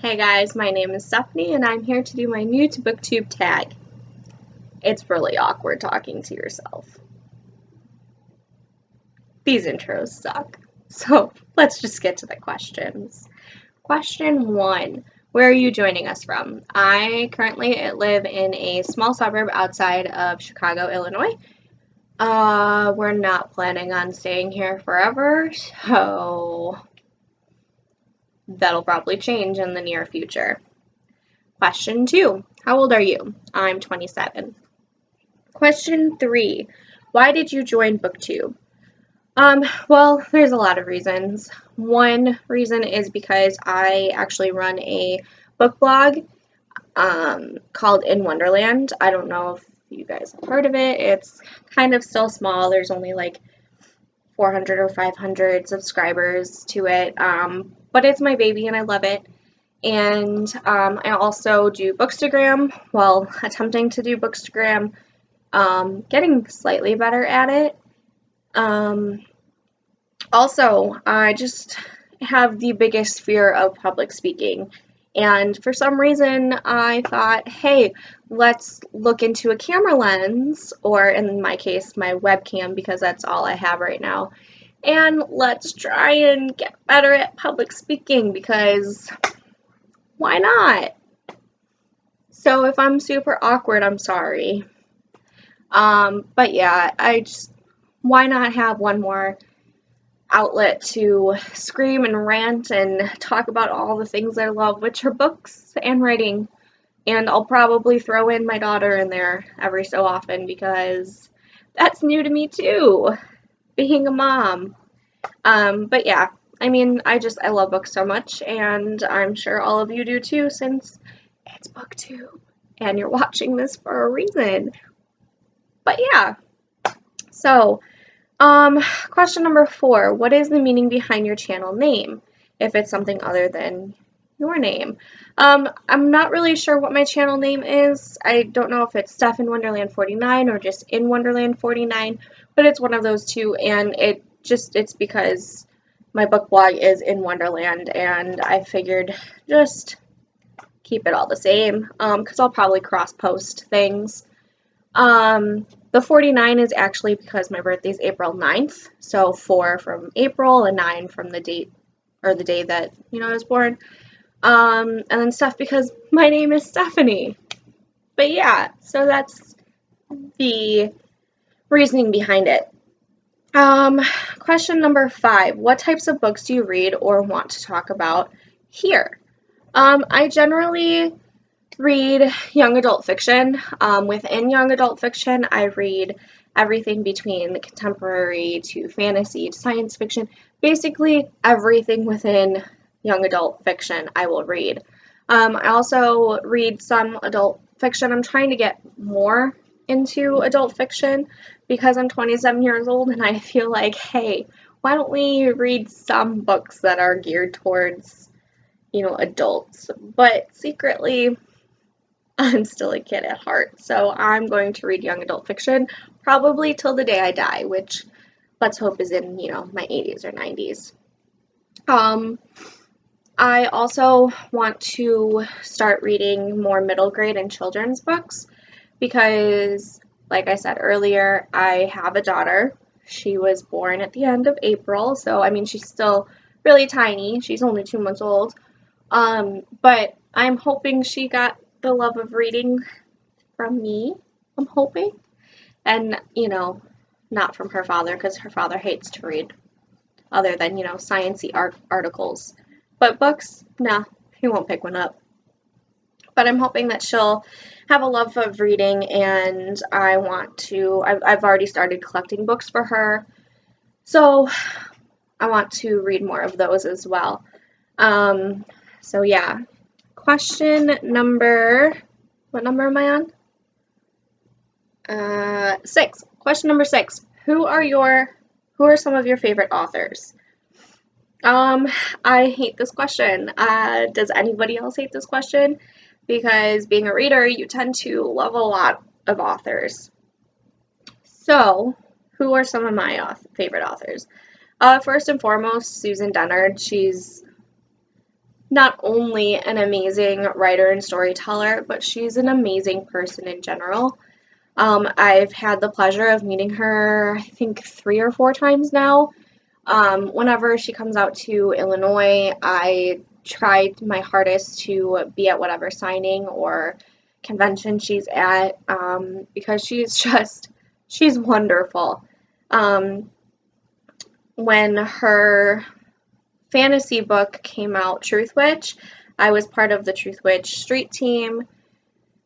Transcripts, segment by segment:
Hey guys, my name is Stephanie and I'm here to do my new To Booktube Tag. It's really awkward talking to yourself. These intros suck. So let's just get to the questions. Question 1. Where are you joining us from? I currently live in a small suburb outside of Chicago, Illinois. We're not planning on staying here forever, so that'll probably change in the near future. Question 2. How old are you? I'm 27. Question 3. Why did you join BookTube? Well, there's a lot of reasons. One reason is because I actually run a book blog called In Wonderland. I don't know if you guys have heard of it. It's kind of still small. There's only like 400 or 500 subscribers to it, but it's my baby and I love it. And I also do Bookstagram, well, attempting to do Bookstagram, getting slightly better at it. Also, I just have the biggest fear of public speaking. And for some reason, I thought, hey, let's look into a camera lens, or in my case, my webcam, because that's all I have right now. And let's try and get better at public speaking, because why not? So if I'm super awkward, I'm sorry. But yeah, why not have one more outlet to scream and rant and talk about all the things I love, which are books and writing. And I'll probably throw in my daughter in there every so often because that's new to me too, being a mom. But yeah, I mean, I love books so much, and I'm sure all of you do too, since it's BookTube and you're watching this for a reason. But yeah, so question number 4, what is the meaning behind your channel name, if it's something other than your name? I'm not really sure what my channel name is. I don't know if it's Steph in Wonderland 49 or just in Wonderland 49, but it's one of those two, and it's because my book blog is in Wonderland, and I figured just keep it all the same, because I'll probably cross-post things. The 49 is actually because my birthday is April 9th, so 4 from April and 9 from the date, or the day that, I was born. And then Steph because my name is Stephanie. But yeah, so that's the reasoning behind it. Question number 5, what types of books do you read or want to talk about here? I generally read young adult fiction. Within young adult fiction, I read everything between contemporary to fantasy to science fiction. Basically, everything within young adult fiction I will read. I also read some adult fiction. I'm trying to get more into adult fiction because I'm 27 years old and I feel like, hey, why don't we read some books that are geared towards, adults? But secretly, I'm still a kid at heart, so I'm going to read young adult fiction probably till the day I die, which let's hope is in, my 80s or 90s. I also want to start reading more middle grade and children's books because, like I said earlier, I have a daughter. She was born at the end of April, so I mean, she's still really tiny. She's only 2 months old. But I'm hoping she got the love of reading from me, I'm hoping, and not from her father, because her father hates to read other than sciencey articles, but books, nah, he won't pick one up. But I'm hoping that she'll have a love of reading, and I've already started collecting books for her, so I want to read more of those as well. So yeah. Question number, what number am I on? 6. Question number 6. Who are some of your favorite authors? I hate this question. Does anybody else hate this question? Because being a reader, you tend to love a lot of authors. So, who are some of my favorite authors? First and foremost, Susan Dennard. She's not only an amazing writer and storyteller, but she's an amazing person in general. I've had the pleasure of meeting her, I think, 3 or 4 times now. Whenever she comes out to Illinois, I try my hardest to be at whatever signing or convention she's at, because she's wonderful. Um, when her fantasy book came out, Truth Witch, I was part of the Truth Witch street team.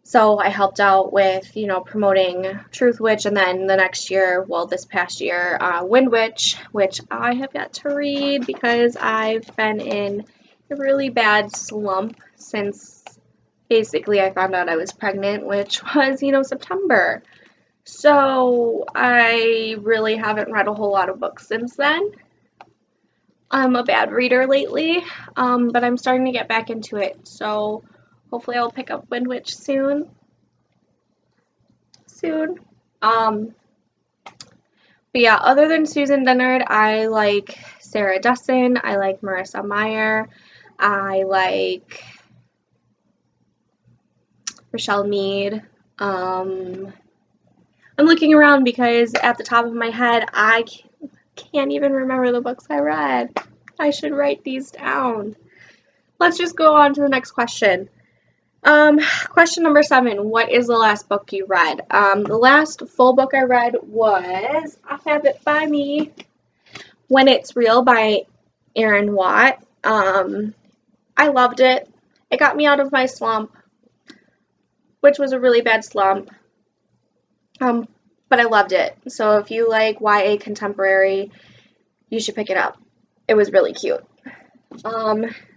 So I helped out with, promoting Truth Witch, and then the next year, well, this past year, Wind Witch, which I have yet to read because I've been in a really bad slump since basically I found out I was pregnant, which was, September. So I really haven't read a whole lot of books since then. I'm a bad reader lately, but I'm starting to get back into it. So hopefully I'll pick up Wind Witch soon. But yeah, other than Susan Dennard, I like Sarah Dessen, I like Marissa Meyer, I like Rochelle Mead. I'm looking around because at the top of my head, I can't even remember the books I read. I should write these down. Let's just go on to the next question. Question number 7. What is the last book you read? The last full book I read was, I have it by me, When It's Real by Erin Watt. I loved it. It got me out of my slump, which was a really bad slump. But I loved it. So if you like YA contemporary, you should pick it up. It was really cute.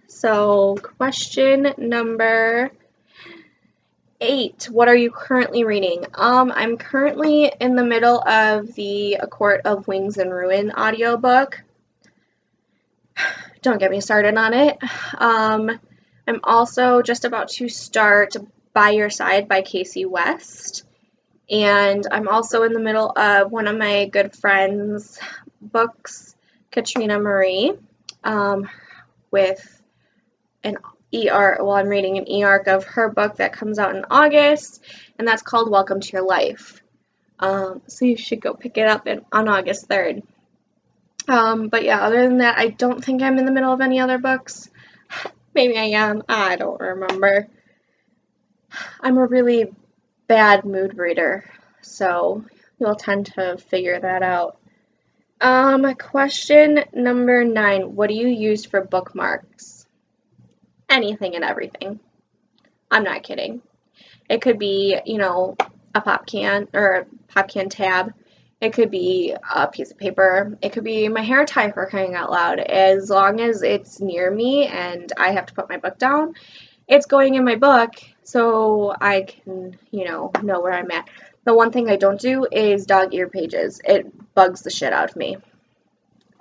So question number 8. What are you currently reading? I'm currently in the middle of the A Court of Wings and Ruin audiobook. Don't get me started on it. I'm also just about to start By Your Side by Casey West. And I'm also in the middle of one of my good friends' books, Katrina Marie, with an I'm reading an e-arc of her book that comes out in August, and that's called Welcome to Your Life. So you should go pick it up on August 3rd. But yeah, other than that, I don't think I'm in the middle of any other books. Maybe I am. I don't remember. I'm a really bad mood reader, so you'll tend to figure that out. Question number 9. What do you use for bookmarks? Anything and everything. I'm not kidding. It could be, a pop can or a pop can tab. It could be a piece of paper. It could be my hair tie, for crying out loud. As long as it's near me and I have to put my book down, it's going in my book so I can, know where I'm at. The one thing I don't do is dog ear pages. It bugs the shit out of me.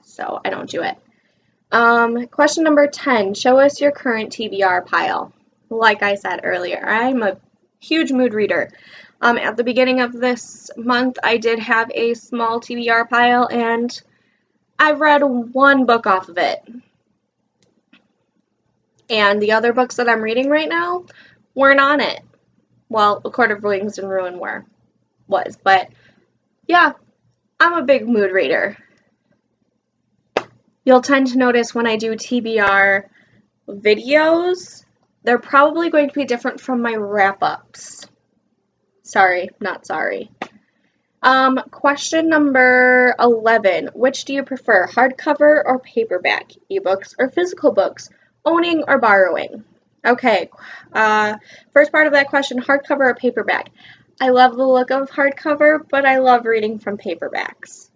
So I don't do it. Question number 10. Show us your current TBR pile. Like I said earlier, I'm a huge mood reader. At the beginning of this month, I did have a small TBR pile, and I've read one book off of it. And the other books that I'm reading right now weren't on it. Well, A Court of Wings and Ruin was, but yeah, I'm a big mood reader. You'll tend to notice when I do TBR videos, they're probably going to be different from my wrap-ups. Sorry, not sorry. Question number 11. Which do you prefer, hardcover or paperback, ebooks or physical books, owning or borrowing? Okay, first part of that question, hardcover or paperback. I love the look of hardcover, but I love reading from paperbacks.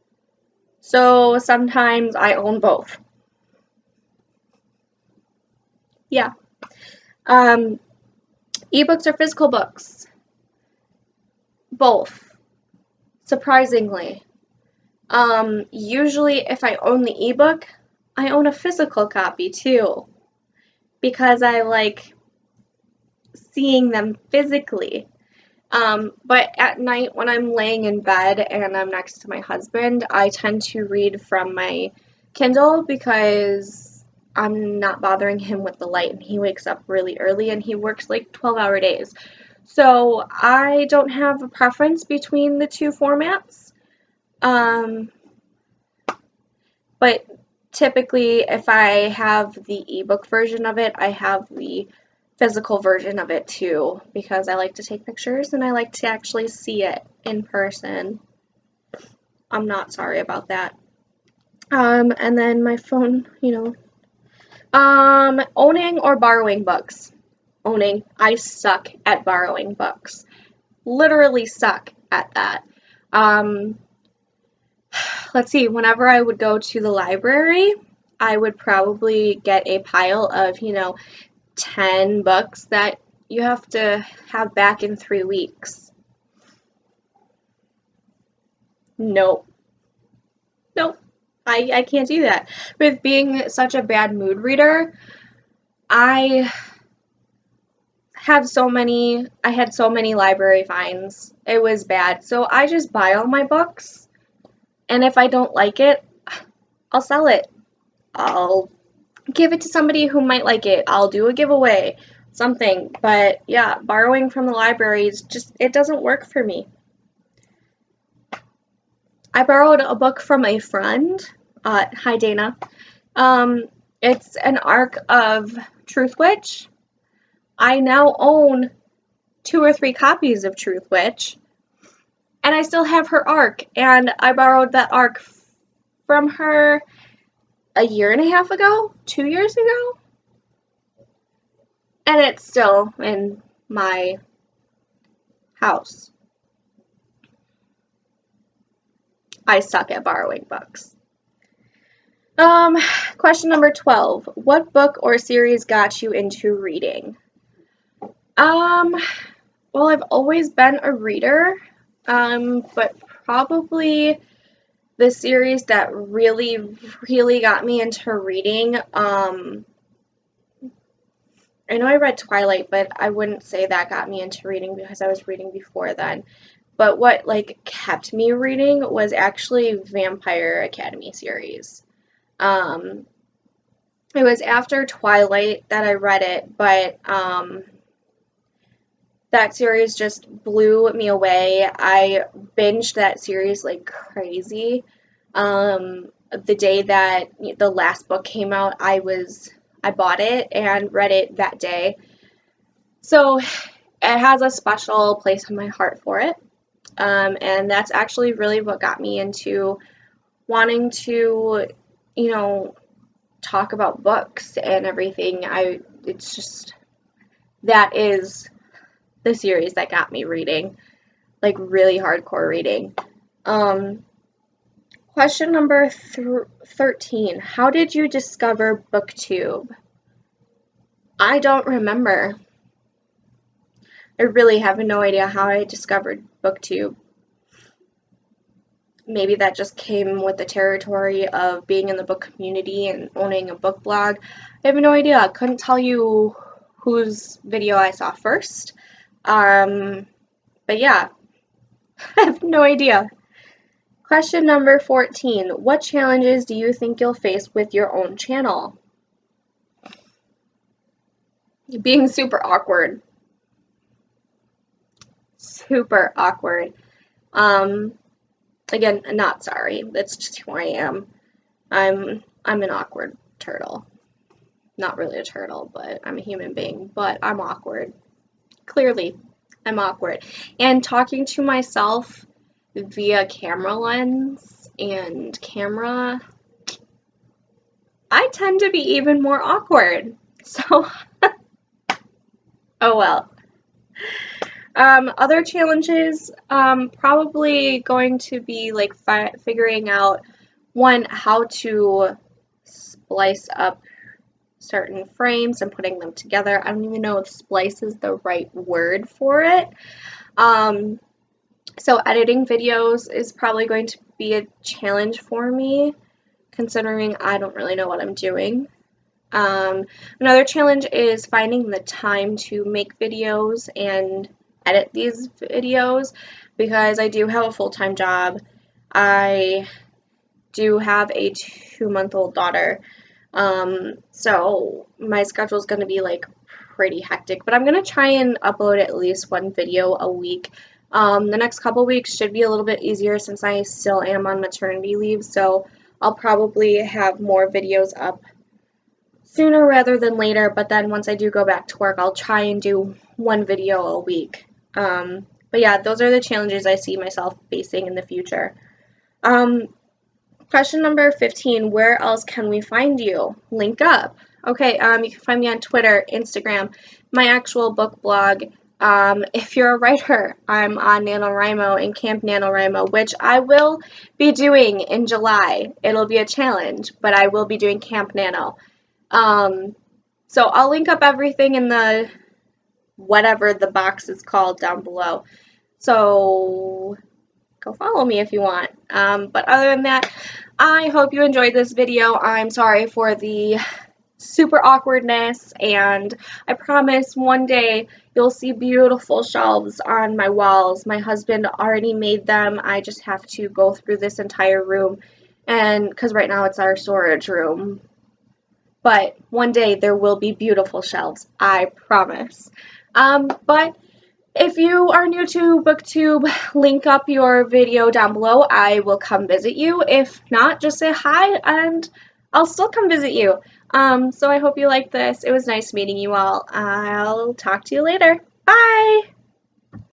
So sometimes I own both. Yeah. Ebooks or physical books? Both. Surprisingly. Usually if I own the ebook, I own a physical copy too, because I like seeing them physically. But at night when I'm laying in bed and I'm next to my husband, I tend to read from my Kindle because I'm not bothering him with the light, and he wakes up really early and he works like 12-hour days. So I don't have a preference between the two formats. But typically if I have the ebook version of it, I have the physical version of it too, because I like to take pictures and I like to actually see it in person. I'm not sorry about that. And then my phone, owning or borrowing books. Owning. I suck at borrowing books. Literally suck at that. Let's see, whenever I would go to the library, I would probably get a pile of, 10 books that you have to have back in 3 weeks. Nope. Nope. I can't do that. With being such a bad mood reader, I had so many library fines. It was bad. So I just buy all my books, and if I don't like it, I'll sell it. I'll give it to somebody who might like it. I'll do a giveaway, something. But yeah, borrowing from the library is it doesn't work for me. I borrowed a book from a friend. Hi, Dana. It's an arc of Truth Witch. I now own 2 or 3 copies of Truth Witch, and I still have her arc, and I borrowed that arc from her a year and a half ago, 2 years ago, and it's still in my house. I suck at borrowing books. Question number 12. What book or series got you into reading? Well, I've always been a reader, but probably the series that really, really got me into reading, I know I read Twilight, but I wouldn't say that got me into reading because I was reading before then. But what, kept me reading was actually Vampire Academy series. It was after Twilight that I read it, but, that series just blew me away. I binged that series like crazy. The day that the last book came out, I bought it and read it that day. So it has a special place in my heart for it. And that's actually really what got me into wanting to, talk about books and everything. That is the series that got me reading, really hardcore reading. Question number 13. How did you discover BookTube? I don't remember. I really have no idea how I discovered BookTube. Maybe that just came with the territory of being in the book community and owning a book blog. I have no idea. I couldn't tell you whose video I saw first. But yeah, I have no idea. Question number 14. What challenges do you think you'll face with your own channel? Being super awkward. Super awkward. Again, not sorry. That's just who I am. I'm an awkward turtle. Not really a turtle, but I'm a human being. But I'm awkward. Clearly, I'm awkward. And talking to myself via camera lens and camera, I tend to be even more awkward. So, oh well. Other challenges, probably going to be figuring out, one, how to splice up certain frames and putting them together. I don't even know if splice is the right word for it. So editing videos is probably going to be a challenge for me, considering I don't really know what I'm doing. Another challenge is finding the time to make videos and edit these videos, because I do have a full-time job. I do have a 2-month-old daughter. So my schedule is going to be like pretty hectic, but I'm going to try and upload at least one video a week. The next couple weeks should be a little bit easier since I still am on maternity leave, so I'll probably have more videos up sooner rather than later, but then once I do go back to work, I'll try and do one video a week. But yeah, those are the challenges I see myself facing in the future. Question number 15, where else can we find you? Link up. Okay, you can find me on Twitter, Instagram, my actual book blog. If you're a writer, I'm on NaNoWriMo and Camp NaNoWriMo, which I will be doing in July. It'll be a challenge, but I will be doing Camp Nano. So I'll link up everything in the whatever the box is called down below. So go follow me if you want. But other than that, I hope you enjoyed this video. I'm sorry for the super awkwardness, and I promise one day you'll see beautiful shelves on my walls. My husband already made them. I just have to go through this entire room, and because right now it's our storage room. But one day there will be beautiful shelves, I promise. But if you are new to BookTube, link up your video down below. I will come visit you. If not, just say hi and I'll still come visit you. So I hope you like this. It was nice meeting you all. I'll talk to you later. Bye!